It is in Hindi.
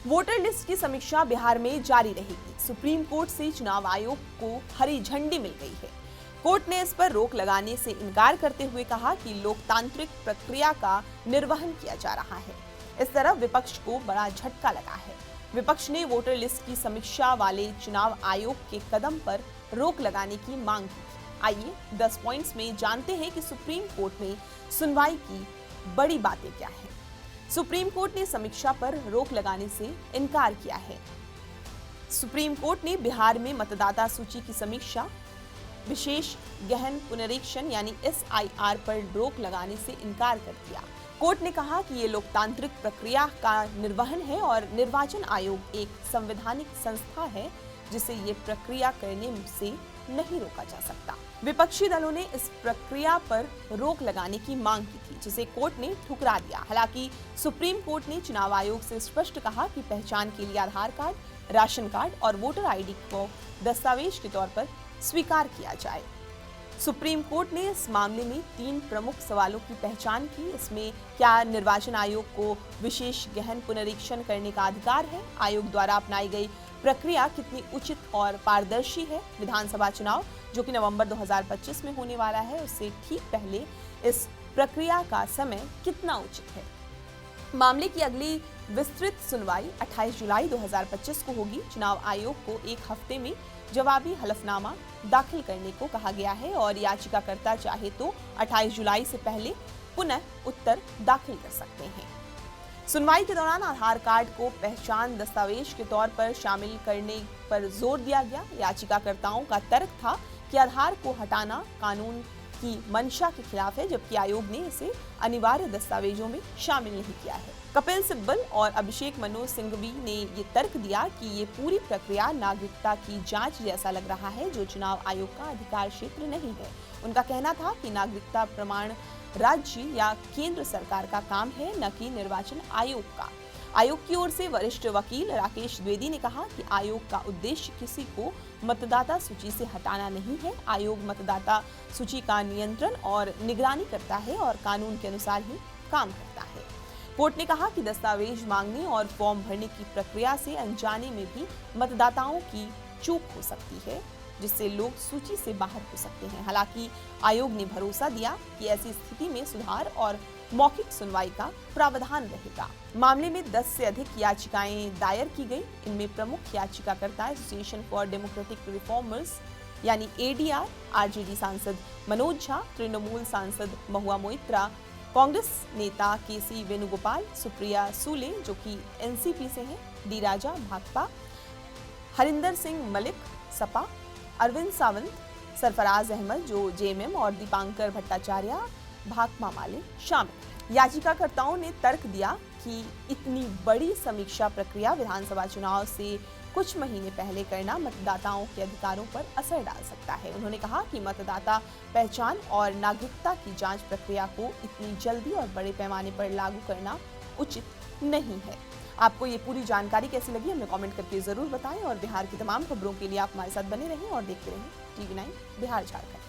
वोटर लिस्ट की समीक्षा बिहार में जारी रहेगी। सुप्रीम कोर्ट से चुनाव आयोग को हरी झंडी मिल गई है। कोर्ट ने इस पर रोक लगाने से इनकार करते हुए कहा कि लोकतांत्रिक प्रक्रिया का निर्वहन किया जा रहा है। इस तरह विपक्ष को बड़ा झटका लगा है। विपक्ष ने वोटर लिस्ट की समीक्षा वाले चुनाव आयोग के कदम पर रोक लगाने की मांग की। आइए 10 पॉइंट्स में जानते हैं कि सुप्रीम कोर्ट में सुनवाई की बड़ी बातें क्या हैं। सुप्रीम कोर्ट ने समीक्षा पर रोक लगाने से इनकार किया है। सुप्रीम कोर्ट ने बिहार में मतदाता सूची की समीक्षा, विशेष गहन पुनरीक्षण यानी SIR पर रोक लगाने से इनकार कर दिया। कोर्ट ने कहा कि ये लोकतांत्रिक प्रक्रिया का निर्वहन है और निर्वाचन आयोग एक संवैधानिक संस्था है जिसे ये प्रक्रिया करने से नहीं रोका जा सकता। विपक्षी दलों ने इस प्रक्रिया पर रोक लगाने की मांग की थी, जिसे कोर्ट ने ठुकरा दिया। हालांकि सुप्रीम कोर्ट ने चुनाव आयोग से स्पष्ट कहा कि पहचान के लिए आधार कार्ड, राशन कार्ड और वोटर ID को दस्तावेज के तौर पर स्वीकार किया जाए। सुप्रीम कोर्ट ने इस मामले में 3 प्रमुख सवालों की पहचान की। इसमें क्या निर्वाचन आयोग को विशेष गहन पुनरीक्षण करने का अधिकार है? आयोग द्वारा अपनाई गई प्रक्रिया कितनी उचित और पारदर्शी है? विधानसभा चुनाव जो कि नवंबर 2025 में होने वाला है, उससे ठीक पहले इस प्रक्रिया का समय कितना उचित है? मामले की अगली विस्तृत सुनवाई 28 जुलाई 2025 को होगी। चुनाव आयोग को 1 हफ्ते में जवाबी हलफनामा दाखिल करने को कहा गया है और याचिकाकर्ता चाहे तो 28 जुलाई से पहले पुनः उत्तर दाखिल कर सकते हैं। सुनवाई के दौरान आधार कार्ड को पहचान दस्तावेज के तौर पर शामिल करने पर जोर दिया गया। याचिकाकर्ताओं का तर्क था कि आधार को हटाना कानून की मंशा के खिलाफ है, जबकि आयोग ने इसे अनिवार्य दस्तावेजों में शामिल नहीं किया है। कपिल सिब्बल और अभिषेक मनु सिंघवी ने ये तर्क दिया कि ये पूरी प्रक्रिया नागरिकता की जांच जैसा लग रहा है, जो चुनाव आयोग का अधिकार क्षेत्र नहीं है। उनका कहना था कि नागरिकता प्रमाण राज्य या केंद्र सरकार का काम है, न कि निर्वाचन आयोग का। आयोग की ओर से वरिष्ठ वकील राकेश द्विवेदी ने कहा कि आयोग का उद्देश्य किसी को मतदाता सूची से हटाना नहीं है। आयोग मतदाता सूची का नियंत्रण और निगरानी करता है और कानून के अनुसार ही काम करता है। कोर्ट ने कहा कि दस्तावेज मांगने और फॉर्म भरने की प्रक्रिया से अनजाने में भी मतदाताओं की चूक हो सकती है, जिससे लोग सूची से बाहर हो सकते हैं। हालांकि आयोग ने भरोसा दिया कि ऐसी स्थिति में सुधार और मौखिक सुनवाई का प्रावधान रहेगा। मामले में 10 से अधिक याचिकाएं दायर की गई। इनमें प्रमुख याचिकाकर्ता एसोसिएशन फॉर डेमोक्रेटिक रिफॉर्मर्स यानी ADR, RJD सांसद मनोज झा, तृणमूल सांसद महुआ मोइत्रा, कांग्रेस नेता KC वेणुगोपाल, सुप्रिया सूले जो कि NCP से हैं, डी राजा भाकपा, हरिंदर सिंह मलिक सपा, अरविंद सावंत, सरफराज अहमद जो JMM और दीपांकर भट्टाचार्य भाकपा माले शामिल। याचिकाकर्ताओं ने तर्क दिया कि इतनी बड़ी समीक्षा प्रक्रिया विधानसभा चुनाव से कुछ महीने पहले करना मतदाताओं के अधिकारों पर असर डाल सकता है। उन्होंने कहा कि मतदाता पहचान और नागरिकता की जांच प्रक्रिया को इतनी जल्दी और बड़े पैमाने पर लागू करना उचित नहीं है। आपको ये पूरी जानकारी कैसी लगी हमें कमेंट करके जरूर बताएं और बिहार की तमाम खबरों के लिए आप हमारे साथ बने रहें और देखते रहें TV9 बिहार झारखंड।